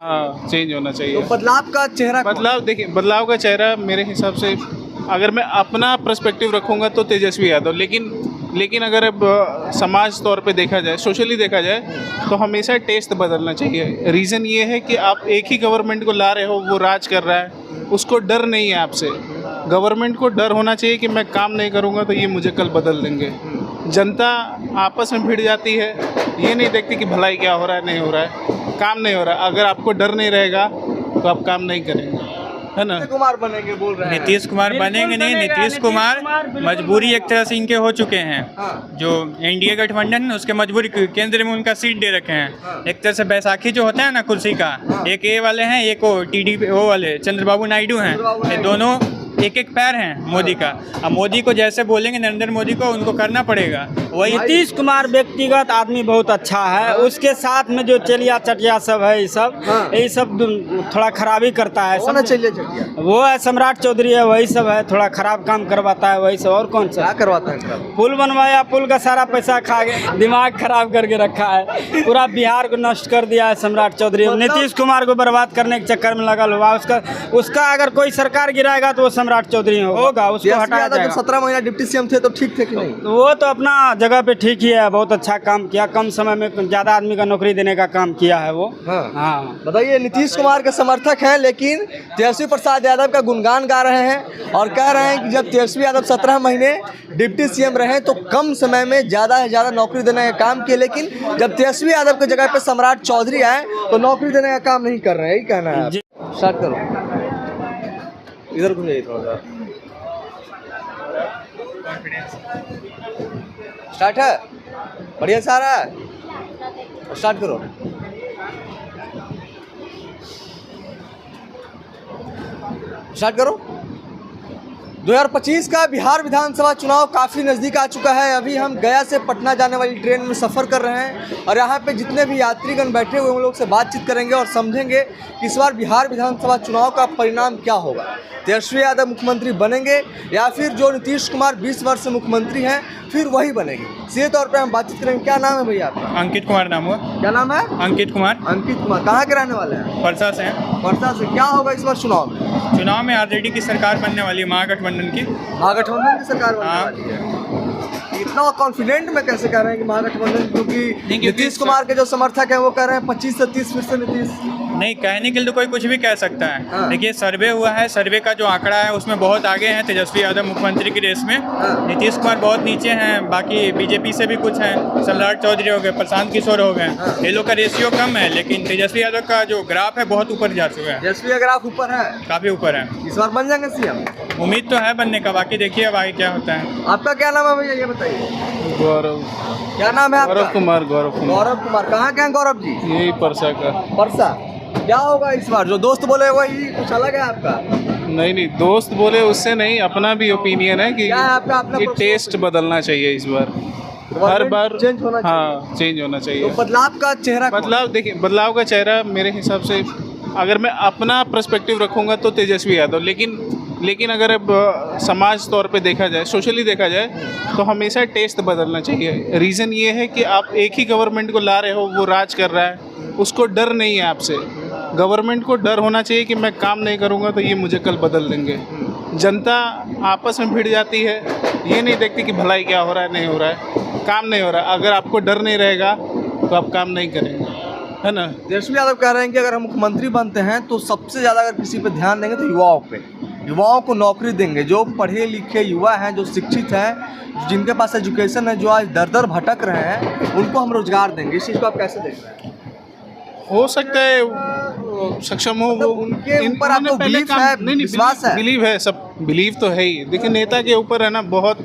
हाँ, चेंज होना चाहिए। तो बदलाव का चेहरा कौन? बदलाव देखिए, बदलाव का चेहरा मेरे हिसाब से अगर मैं अपना पर्सपेक्टिव रखूँगा तो तेजस्वी यादव, लेकिन अगर अब समाज तौर पे देखा जाए, सोशली देखा जाए, तो हमेशा टेस्ट बदलना चाहिए। रीज़न ये है कि आप एक ही गवर्नमेंट को ला रहे हो, वो राज कर रहा है, उसको डर नहीं है आपसे। गवर्नमेंट को डर होना चाहिए कि मैं काम नहीं करूँगा तो ये मुझे कल बदल देंगे। जनता आपस में भिड़ जाती है, ये नहीं देखती कि भलाई क्या हो रहा है, नहीं हो रहा है, काम नहीं हो रहा है। अगर आपको डर नहीं रहेगा तो आप काम नहीं करेंगे, है ना। नीतीश कुमार बनेंगे बोल रहे हैं। नीतीश कुमार बनेंगे नहीं, नीतीश कुमार मजबूरी एक तरह से इनके हो चुके हैं। हाँ। जो एनडीए गठबंधन है उसके मजबूरी केंद्र में उनका सीट दे रखे हैं। हाँ। एक तरह से बैसाखी जो होता है ना कुर्सी का, एक ए वाले हैं, एक वो टीडीपी वो वाले चंद्रबाबू नायडू हैं, ये दोनों एक एक पैर हैं मोदी का। अब मोदी को जैसे बोलेंगे नरेंद्र मोदी को, उनको करना पड़ेगा वही। नीतीश कुमार व्यक्तिगत आदमी बहुत अच्छा है, उसके साथ में जो चलिया चटिया सब है, ये सब हाँ। यही सब थोड़ा खराबी करता है। कौन है चलिए चटिया? वो है सम्राट चौधरी है, वही सब है, थोड़ा खराब काम करवाता है वही सब। और कौन सा क्या करवाता है इनका? पुल बनवाया, पुल का सारा पैसा खा गया, दिमाग खराब करके रखा है, पूरा बिहार को नष्ट कर दिया है सम्राट चौधरी। नीतीश कुमार को बर्बाद करने के चक्कर में लगा हुआ उसका अगर कोई सरकार गिराएगा तो वो सम्राट चौधरी होगा, उसको हटाया जाएगा। 17 महीना डिप्टी सीएम थे तो ठीक थे कि नहीं? वो तो अपना जगह पे ठीक ही है, बहुत अच्छा काम किया, कम समय में ज़्यादा आदमी का नौकरी देने का काम किया है वो। हाँ। बताइए, नीतीश कुमार के समर्थक हैं लेकिन तेजस्वी प्रसाद यादव का गुणगान गा रहे हैं और कह रहे हैं कि जब तेजस्वी यादव 17 महीने डिप्टी सीएम रहे तो कम समय में ज़्यादा से ज़्यादा नौकरी देने का काम किया, लेकिन जब तेजस्वी यादव की जगह पे सम्राट चौधरी आए तो नौकरी देने का काम नहीं कर रहे हैं, यही कहना है। स्टार्ट करो, इधर को जाइए थोड़ा सा। स्टार्ट है, बढ़िया सारा है, स्टार्ट करो। स्टार्ट करो। 2025 का बिहार विधानसभा चुनाव काफ़ी नज़दीक आ चुका है। अभी हम गया से पटना जाने वाली ट्रेन में सफ़र कर रहे हैं और यहाँ पे जितने भी यात्रीगण बैठे हुए हैं उन लोग से बातचीत करेंगे और समझेंगे कि इस बार बिहार विधानसभा चुनाव का परिणाम क्या होगा। तेजस्वी यादव मुख्यमंत्री बनेंगे या फिर जो नीतीश कुमार 20 वर्ष से मुख्यमंत्री हैं फिर वही बनेंगे। सीधे तौर पर हम बातचीत करेंगे। क्या नाम है भैया आपका? अंकित कुमार नाम हुआ। क्या नाम है? अंकित कुमार। अंकित कुमार कहाँ के रहने वाले हैं? परसा से हैं। परसा से। क्या होगा इस बार चुनाव में? चुनाव में आरजेडी की सरकार बनने वाली है, महागठबंधन की। महागठबंधन की सरकार बनने हाँ। वाली है। इतना कॉन्फिडेंट में कैसे कह रहे हैं कि महागठबंधन, क्योंकि नीतीश कुमार के जो समर्थक हैं वो कह रहे हैं 25 से 30 फिर से नीतीश। नहीं, कहने के लिए तो कोई कुछ भी कह सकता है। हाँ। देखिए, सर्वे हुआ है, सर्वे का जो आंकड़ा है उसमें बहुत आगे हैं तेजस्वी यादव मुख्यमंत्री की रेस में। हाँ। नीतीश कुमार बहुत नीचे हैं, बाकी बीजेपी से भी कुछ हैं, सम्राट चौधरी हो गए, प्रशांत किशोर हो गए। हाँ। ये लोग का रेशियो कम है, लेकिन तेजस्वी यादव का जो ग्राफ है बहुत ऊपर जा चुका है, तेजस्वी अगर आप ऊपर है, काफी ऊपर है। इस बार बन जाएंगे सीएम? उम्मीद तो है बनने का, बाकी देखिए अब आगे क्या होता है। आपका क्या नाम है भैया, ये बताइए। गौरव, क्या नाम है आपका? गौरव कुमार। गौरव कुमार। कहाँ के हैं गौरव जी? यही परसा का। परसा। क्या होगा इस बार? जो दोस्त बोले वही कुछ अलग है आपका? नहीं, दोस्त बोले उससे नहीं, अपना भी ओपिनियन है कि क्या है आपका अपना? ये टेस्ट बदलना चाहिए इस बार। हर बार चेंज होना चाहिए। हाँ, चेंज होना चाहिए। तो बदलाव का चेहरा कौन? बदलाव देखिए, बदलाव का चेहरा मेरे हिसाब से अगर मैं अपना पर्सपेक्टिव रखूँगा तो तेजस्वी यादव, लेकिन अगर अब समाज तौर पे देखा जाए, सोशली देखा जाए, तो हमेशा टेस्ट बदलना चाहिए। रीज़न ये है कि आप एक ही गवर्नमेंट को ला रहे हो, वो राज कर रहा है, उसको डर नहीं है आपसे। गवर्नमेंट को डर होना चाहिए कि मैं काम नहीं करूँगा तो ये मुझे कल बदल देंगे। जनता आपस में भिड़ जाती है, ये नहीं देखती कि भलाई क्या हो रहा है, नहीं हो रहा है, काम नहीं हो रहा है। अगर आपको डर नहीं रहेगा तो आप काम नहीं करेंगे, है ना। तेजस्वी यादव कह रहे हैं कि अगर हम मुख्यमंत्री बनते हैं तो सबसे ज़्यादा अगर किसी पे ध्यान देंगे तो युवाओं पे, युवाओं को नौकरी देंगे। जो पढ़े लिखे युवा हैं, जो शिक्षित हैं, जिनके पास एजुकेशन है, जो आज दर दर भटक रहे हैं, उनको हम रोजगार देंगे। इस चीज़ को आप कैसे देख रहे हैं? हो सकता है सक्षम हो वो, उनके ऊपर आपको बिलीफ है, विश्वास है? बिलीव है, सब बिलीव तो है ही। देखिए, नेता के ऊपर है ना, बहुत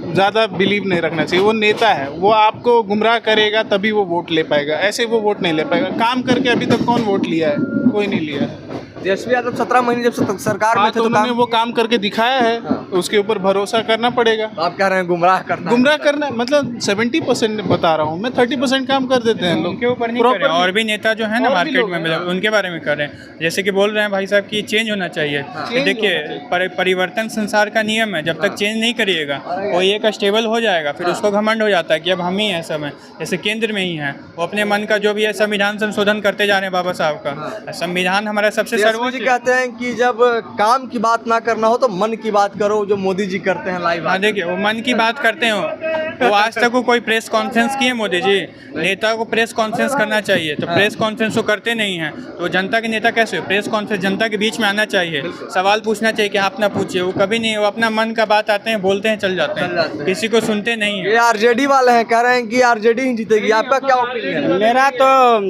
ज़्यादा बिलीव नहीं रखना चाहिए। वो नेता है, वो आपको गुमराह करेगा तभी वो वोट ले पाएगा, ऐसे वो वोट नहीं ले पाएगा। काम करके अभी तक कौन वोट लिया है? कोई नहीं लिया है। तेजस्वी यादव 17 महीने जब सरकार में हाँ, थे तो तो उन्होंने काम वो काम करके दिखाया है, उसके ऊपर भरोसा करना पड़ेगा। आप कह रहे हैं गुमराह करना, गुमराह करना मतलब 70% बता रहा हूँ मैं, 30% काम कर देते हैं लोग उनके ऊपर नहीं कर रहे हैं। और भी नेता जो है ना मार्केट में मतलब उनके बारे में कर रहे हैं, जैसे कि बोल रहे हैं भाई साहब कि चेंज होना चाहिए। देखिए परिवर्तन संसार का नियम है, जब तक चेंज नहीं करिएगा कोई एक स्टेबल हो जाएगा, फिर उसको घमंड हो जाता है कि अब हम ही हैं सब हैं, जैसे केंद्र में ही हैं, वो अपने मन का जो भी है संविधान संशोधन करते जा रहे हैं बाबा साहब का। संविधान हमारा सबसे तेजस्वी जी कहते हैं कि जब काम की बात ना करना हो तो मन की बात करो, जो मोदी जी करते हैं लाइव। हाँ देखिए वो मन की बात करते हो, वो आज तक वो कोई प्रेस कॉन्फ्रेंस किए मोदी जी? नेता को प्रेस कॉन्फ्रेंस करना चाहिए, तो प्रेस कॉन्फ्रेंस वो करते नहीं हैं, तो जनता के नेता कैसे हो? प्रेस कॉन्फ्रेंस जनता के बीच में आना चाहिए, सवाल पूछना चाहिए कि आप ना पूछिए, वो कभी नहीं, वो अपना मन का बात आते हैं बोलते हैं चल जाते हैं, किसी को सुनते नहीं ये है। आरजेडी वाले हैं, कह रहे हैं कि आरजेडी ही जीतेगी, आपका क्या ओपिनियन है? मेरा तो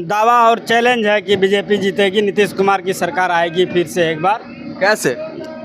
दावा और चैलेंज है कि बीजेपी जीतेगी, नीतीश कुमार की सरकार आएगी फिर से एक बार। कैसे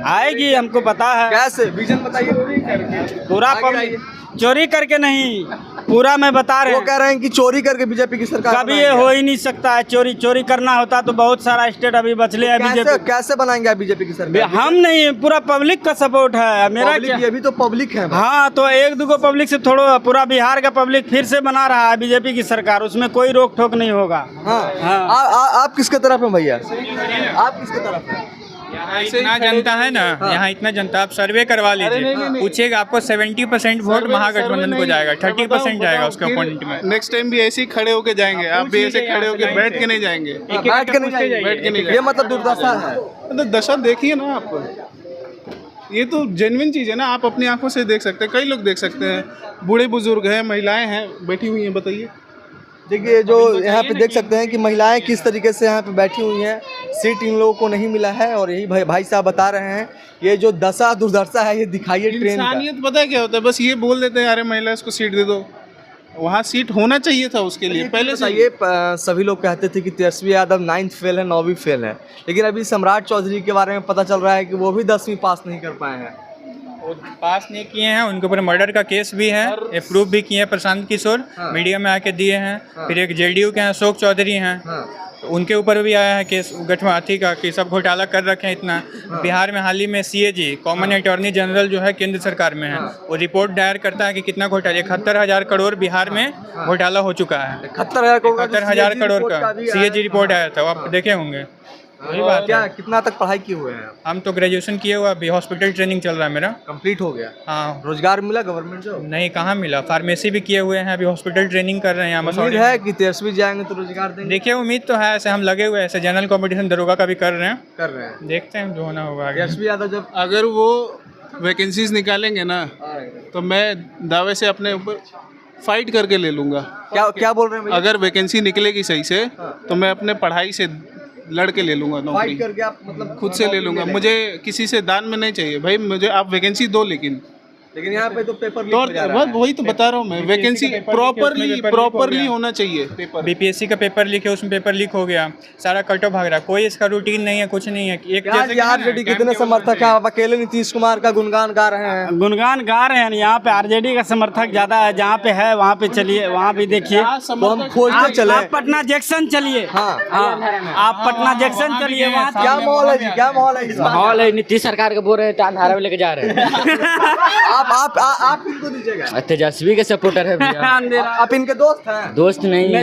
आएगी हमको पता है। कैसे विजन बताइए। पूरा आगे चोरी करके नहीं, पूरा मैं बता रहे वो हैं। कह रहे हैं कि चोरी करके बीजेपी की सरकार कभी ये हो ही नहीं सकता है, चोरी करना होता तो बहुत सारा स्टेट अभी बचले है कैसे बीजेपी। कैसे बनाएंगे आप बीजेपी की सरकार? हम नहीं, पूरा पब्लिक का सपोर्ट है मेरा। पब्लिक, ये भी तो पब्लिक है। हाँ तो एक दो पब्लिक से थोड़ा पूरा बिहार का पब्लिक फिर से बना रहा है बीजेपी की सरकार, उसमें कोई रोक टोक नहीं होगा। हाँ हाँ। आप किसके तरफ हैं भैया? आप किसके तरफ हैं? यहाँ इतना जनता है ना, यहाँ इतना जनता, आप सर्वे करवा लीजिए, पूछिएगा आपको 70% वोट महागठबंधन को जाएगा, 30% जाएगा उसके अपोनेंट में। नेक्स्ट टाइम भी ऐसे ही खड़े होके जाएंगे, आप भी ऐसे खड़े होके बैठ के नहीं जाएंगे। बैठ के नहीं जाएंगे, ये मतलब दुर्दशा है। तो दशा देखिए ना आप, ये तो जेन्युइन चीज़ है ना, आप अपनी आंखों से देख सकते हैं, कई लोग देख सकते हैं, बूढ़े बुजुर्ग हैं, महिलाएं हैं बैठी हुई हैं। बताइए, देखिए जो यहाँ पे देख सकते हैं कि महिलाएं किस तरीके से यहाँ पे बैठी हुई हैं, सीट इन लोगों को नहीं मिला है, और यही भाई साहब बता रहे हैं ये जो दशा दुर्दशा है ये दिखाइए ट्रेन का। इंसानियत पता है क्या होता है, बस ये बोल देते हैं अरे महिला इसको सीट दे दो, वहाँ सीट होना चाहिए था उसके लिए पहले से। ये सभी लोग कहते थे कि तेजस्वी यादव 9th फेल है, 9वीं फेल है, लेकिन अभी सम्राट चौधरी के बारे में पता चल रहा है कि वो भी 10वीं पास नहीं कर पाए हैं। वो पास नहीं किए हैं, उनके ऊपर मर्डर का केस भी है, प्रूफ भी किए हैं प्रशांत किशोर, मीडिया में आके दिए हैं। फिर एक जेडीयू के हैं अशोक चौधरी हैं, तो उनके ऊपर भी आया है केस गठवाथी का कि सब घोटाला कर रखे हैं इतना। बिहार में हाल ही में सीएजी कॉमन अटॉर्नी जनरल जो है केंद्र सरकार में है, वो रिपोर्ट दायर करता है कि कितना घोटाला, 71,000 करोड़ बिहार में घोटाला हो चुका है। 71,000 करोड़ का सीएजी रिपोर्ट आया था, वो आप देखे होंगे। वही बात क्या है। कितना तक पढ़ाई किए हुए हैं? हम तो ग्रेजुएशन किए हुआ, अभी हॉस्पिटल ट्रेनिंग चल रहा है मेरा। कंप्लीट हो गया? हाँ। रोजगार मिला गवर्नमेंट जॉब? नहीं, कहाँ मिला, फार्मेसी भी किए हुए हैं, अभी हॉस्पिटल ट्रेनिंग कर रहे हैं। उम्मीद है कि तेजस्वी जाएंगे तो रोजगार देंगे? देखिए उम्मीद तो है, ऐसे हम लगे हुए हैं, ऐसे जनरल कंपटीशन दरोगा का भी कर रहे हैं, देखते हैं जो होना होगा आगे। तेजस्वी यादव जब अगर वो वैकेंसीज निकालेंगे ना तो मैं दावे से अपने ऊपर फाइट करके ले लूँगा। क्या क्या बोल रहे हैं भैया? अगर वैकेंसी निकलेगी सही से तो मैं अपने पढ़ाई से लड़ के ले लूँगा नौकरी, फाइट करके आप मतलब खुद से ले लूँगा। मुझे किसी से दान में नहीं चाहिए भाई, मुझे आप वैकेंसी दो, लेकिन यहाँ पे तो पेपर लीक तो हो जा रहा है। वही तो बता रहा हूँ मैं, वैकेंसी प्रॉपरली होना चाहिए। पेपर बीपीएससी का पेपर लीक है, उसमें पेपर लीक हो गया, सारा कटो भाग रहा, कोई इसका रूटीन नहीं है, कुछ नहीं है। एक जैसे आरजेडी कितने समर्थक हैं? आप अकेले नीतीश कुमार का गुणगान गा रहे हैं। गुणगान गा रहे हैं, यहाँ पे आरजेडी का समर्थक ज्यादा है, जहाँ पे है वहाँ पे चलिए, वहाँ भी देखिए। तो हम खोजते चले। आप पटना जंक्शन चलिए। हाँ आप पटना जंक्शन चलिए, वहाँ क्या माहौल है जी? क्या माहौल है इस बार? माहौल है, नीतीश सरकार के बोल रहे हैं, धारा में लेके जा रहे हैं। आप किसको दीजिएगा? तेजस्वी के सपोर्टर है भैया। आप इनके दोस्त हैं? दोस्त नहीं है,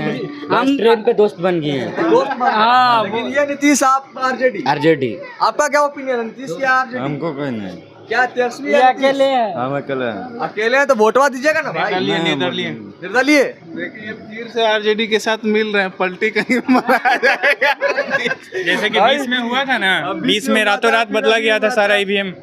हम ट्रेन पे दोस्त बन गए हैं। दोस्त हाँ, लेकिन ये नीतीश, आप आरजेडी। आरजेडी। आपका क्या ओपिनियन है, नीतीश या आरजेडी? हमको कोई नहीं, क्या तेजस्वी या अकेले हैं। हम अकेले हैं। अकेले हैं तो वोटवा दीजिएगा ना भाई। निर्दलीय निर्दलीय। देखिए फिर से आरजेडी के साथ मिल रहे हैं, पलटी कहीं मारा जाएगा। जैसे कि 20 में हुआ था ना, 20 में रातों रात बदला गया था सारा ईवीएम।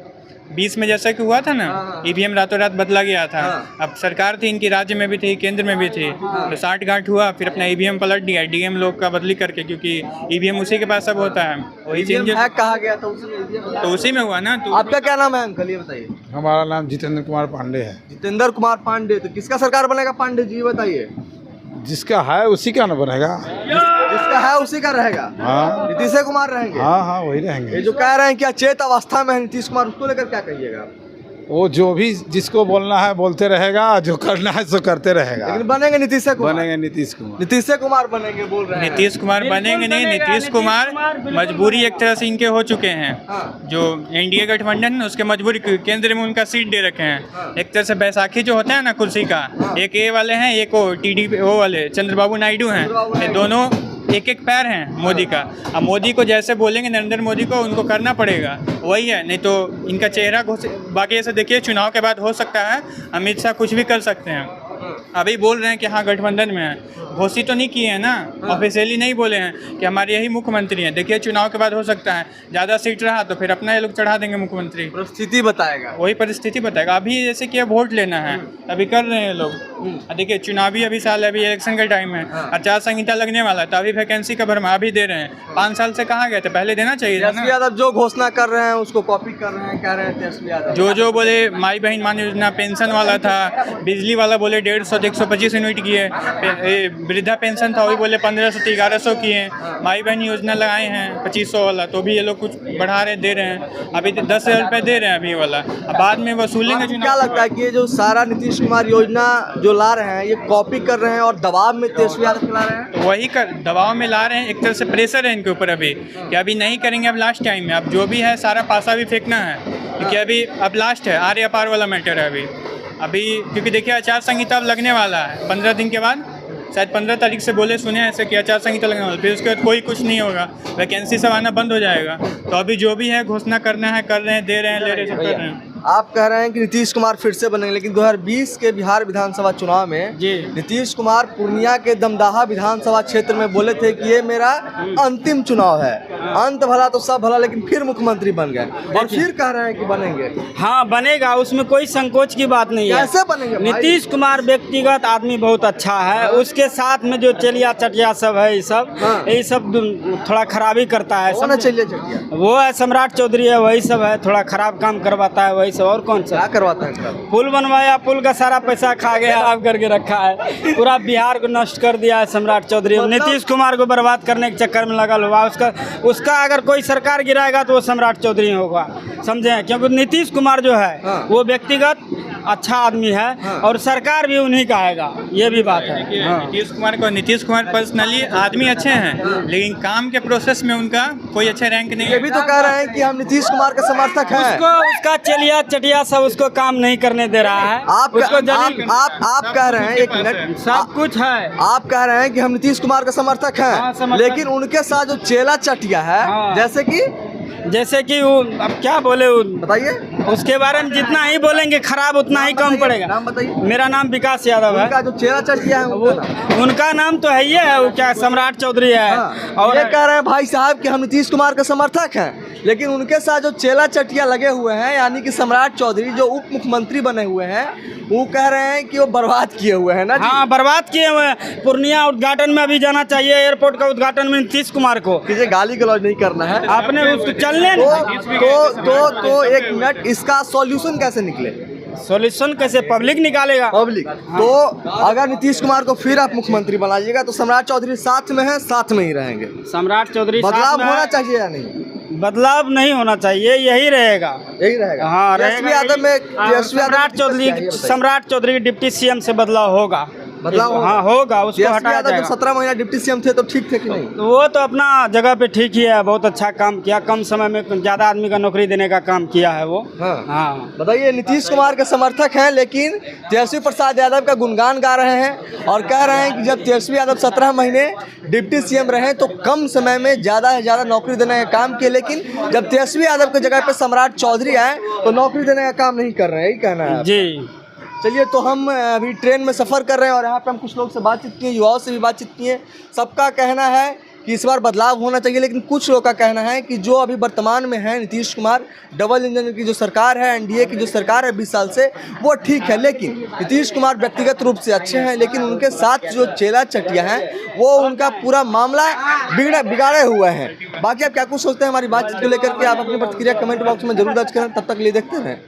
20 में जैसा कि हुआ था ना, ईवीएम रातों रात बदला गया था। अब सरकार थी इनकी, राज्य में भी थी, केंद्र में भी थी, तो 60 गांठ हुआ, फिर अपना ईवीएम पलट दिया डीएम लोग का बदली करके, क्योंकि ईवीएम उसी के पास अब होता है, वही चेंज हैक कहा गया था उसमें। तो उसी में हुआ ना। तो आपका क्या नाम है अंकल, ये बताइए? हमारा नाम जितेंद्र कुमार पांडे है। जितेंद्र कुमार पांडे। तो किसका सरकार बनेगा पांडे जी, बताइए? जिसका है उसी का न बनेगा। जिसका है उसी का रहेगा। हाँ नीतीश कुमार रहेंगे। हाँ हाँ वही रहेंगे। ये जो कह रहे हैं कि अचेत अवस्था में है नीतीश कुमार, उसको लेकर क्या कहिएगा? वो जो भी जिसको बोलना है बोलते रहेगा, जो करना है सो करते रहेगा। लेकिन बनेंगे नीतीश कुमार, बनेंगे नीतीश कुमार। नीतीश कुमार बनेंगे बोल रहे हैं। नीतीश कुमार बनेंगे नहीं, नीतीश कुमार मजबूरी एक तरह से इनके हो चुके हैं। जो एनडीए गठबंधन है उसके मजबूरी, केंद्र में उनका सीट दे रखे हैं। एक तरह से बैसाखी जो होता है ना कुर्सी का, एक ये वाले हैं, एक वो टीडी वो वाले चंद्रबाबू नायडू हैं, ये दोनों एक एक पैर हैं मोदी का। अब मोदी को जैसे बोलेंगे नरेंद्र मोदी को, उनको करना पड़ेगा, वही है। नहीं तो इनका चेहरा बाकी ऐसे देखिए चुनाव के बाद हो सकता है अमित शाह कुछ भी कर सकते हैं। अभी बोल रहे हैं कि हाँ गठबंधन में है, घोषित तो नहीं किए हैं ना, ऑफिशियली नहीं बोले हैं कि हमारे यही मुख्यमंत्री हैं। देखिए चुनाव के बाद हो सकता है ज़्यादा सीट रहा तो फिर अपना ये लोग चढ़ा देंगे मुख्यमंत्री, परिस्थिति बताएगा। वही परिस्थिति बताएगा। अभी जैसे कि अब वोट लेना है, अभी कर रहे हैं लोग। देखिए चुनावी अभी साल है, अभी इलेक्शन का टाइम है, आचार संहिता लगने वाला है, तो अभी वैकेंसी का भरमा अभी दे रहे हैं। 5 साल से कहाँ गए थे, पहले देना चाहिए था तेजस्वी ना। यादव जो घोषणा कर रहे हैं उसको कॉपी कर रहे हैं, कह रहे हैं तेजस्वी यादव। जो बोले माई बहन मान योजना, पेंशन वाला था, बिजली वाला बोले 150 125 यूनिट किए, वृद्धा पेंशन था वही बोले 1500 से 1100 किए, माई बहन योजना लगाए हैं 2500 वाला, तो भी ये लोग कुछ बढ़ा रहे, दे रहे हैं। अभी 10,000 रुपये दे रहे हैं अभी वाला, अब बाद में वसूलेंगे। आपको क्या लगता है कि ये जो सारा नीतीश कुमार योजना जो ला रहे हैं ये कॉपी कर रहे हैं और दबाव में तेजस्वी यादव चला रहे हैं? तो वही कर दबाव में ला रहे हैं, एक तरह से प्रेशर है इनके ऊपर अभी कि अभी नहीं करेंगे, अब लास्ट टाइम में, अब जो भी है सारा पासा भी फेंकना है, क्योंकि अभी अब लास्ट है, आर या पार वाला मैटर है अभी क्योंकि देखिए आचार संहिता अब लगने वाला है 15 दिन के बाद, शायद 15 तारीख से बोले सुने ऐसे कि आचार संहिता लगने वाला, फिर उसके बाद कोई कुछ नहीं होगा, वैकेंसी सब आना बंद हो जाएगा। तो अभी जो भी है घोषणा करना है, कर रहे हैं, दे रहे हैं, ले रहे हैं, सब कर रहे हैं। आप कह रहे हैं कि नीतीश कुमार फिर से बनेंगे, लेकिन 2020 के बिहार विधानसभा चुनाव में जी नीतीश कुमार पूर्णिया के दमदाहा विधानसभा क्षेत्र में बोले थे कि ये मेरा अंतिम चुनाव है, अंत भला तो सब भला, लेकिन फिर मुख्यमंत्री बन गए और फिर कह रहे हैं कि बनेंगे। हाँ बनेगा, उसमें कोई संकोच की बात नहीं है। कैसे बनेंगे भाई? नीतीश कुमार व्यक्तिगत आदमी बहुत अच्छा है, उसके साथ में जो चलिया चटिया सब है ये सब थोड़ा खराबी करता है। कौन है चलिए चटिया? वो है सम्राट चौधरी है, वही सब है, थोड़ा खराब काम करवाता है वही सब। और कौन सा क्या करवाता है खराब? पुल बनवाया, पुल का सारा पैसा खा गया, खराब करके रखा है, पूरा बिहार को नष्ट कर दिया है सम्राट चौधरी। नीतीश कुमार को बर्बाद करने के चक्कर में लगा हुआ, उसका अगर कोई सरकार गिराएगा तो वो सम्राट चौधरी होगा, समझे? क्योंकि नीतीश कुमार जो है वो व्यक्तिगत अच्छा आदमी है और सरकार भी उन्हीं का आएगा, ये भी बात है। नीतीश कुमार पर्सनली आदमी अच्छे हैं, लेकिन काम के प्रोसेस में उनका कोई अच्छा रैंक नहीं है। ये भी तो कह रहे हैं कि हम नीतीश कुमार के समर्थक हैं। उसका चलिया चटिया सब उसको काम नहीं करने दे रहा है। आप कह रहे हैं, एक मिनट, सब कुछ है। आप कह रहे हैं कि हम नीतीश कुमार के समर्थक हैं, लेकिन उनके साथ जो चेला चटिया है, जैसे कि वो अब क्या बोले, बताइए उसके बारे में जितना ही बोलेंगे खराब उतना ही कम पड़ेगा। नाम बताइए। मेरा नाम विकास यादव है। उनका जो चेला चटिया है वो उनका नाम तो है ही है, वो क्या सम्राट चौधरी है। और ये कह रहे हैं भाई साहब कि हम नीतीश कुमार के समर्थक हैं, लेकिन उनके साथ जो चेला चटिया लगे हुए हैं, यानी कि सम्राट चौधरी जो उप मुख्यमंत्री बने हुए हैं, वो कह रहे हैं कि वो बर्बाद किए हुए हैं ना जी? हाँ बर्बाद किए हुए हैं। पूर्णिया उद्घाटन में अभी जाना चाहिए, एयरपोर्ट का उद्घाटन में नीतीश कुमार को। किसी गाली गलौज नहीं करना है आपने उसको चलने तो एक मिनट, इसका सॉल्यूशन कैसे निकले? सॉल्यूशन कैसे पब्लिक निकालेगा? पब्लिक तो अगर नीतीश कुमार को फिर आप मुख्यमंत्री बनाइएगा तो सम्राट चौधरी साथ में है, साथ में ही रहेंगे। सम्राट चौधरी बदलाव होना चाहिए या नहीं? बदलाव नहीं होना चाहिए, यही रहेगा। यही रहेगा। हाँ तेजस्वी यादव में सम्राट चौधरी डिप्टी सीएम से बदलाव होगा। बदलाव हाँ होगा, उसको हटाया जाएगा। 17 महीना डिप्टी सीएम थे तो ठीक थे कि नहीं? वो तो अपना जगह पे ठीक ही है, बहुत अच्छा काम किया, कम समय में ज़्यादा आदमी का नौकरी देने का काम किया है वो। हाँ बताइए, नीतीश कुमार के समर्थक हैं, लेकिन तेजस्वी प्रसाद यादव का गुणगान गा रहे हैं और कह रहे हैं कि जब तेजस्वी यादव 17 महीने डिप्टी सीएम रहे तो कम समय में ज़्यादा से ज़्यादा नौकरी देने का काम किया, लेकिन जब तेजस्वी यादव की जगह पे सम्राट चौधरी आए तो नौकरी देने का काम नहीं कर रहे हैं, यही कहना है जी। चलिए, तो हम अभी ट्रेन में सफ़र कर रहे हैं और यहाँ पे हम कुछ लोग से बातचीत किए, युवाओं से भी बातचीत किए। सबका कहना है कि इस बार बदलाव होना चाहिए, लेकिन कुछ लोगों का कहना है कि जो अभी वर्तमान में है नीतीश कुमार, डबल इंजन की जो सरकार है, एनडीए की जो सरकार है 20 साल से, वो ठीक है, लेकिन नीतीश कुमार व्यक्तिगत रूप से अच्छे हैं, लेकिन उनके साथ जो चेला चटिया हैं वो उनका पूरा मामला बिगाड़े हुए हैं। बाकी आप क्या कुछ सोचते हैं हमारी बातचीत को लेकर के? आप अपनी प्रतिक्रिया कमेंट बॉक्स में जरूर दर्ज करें। तब तक लिए देखते हैं।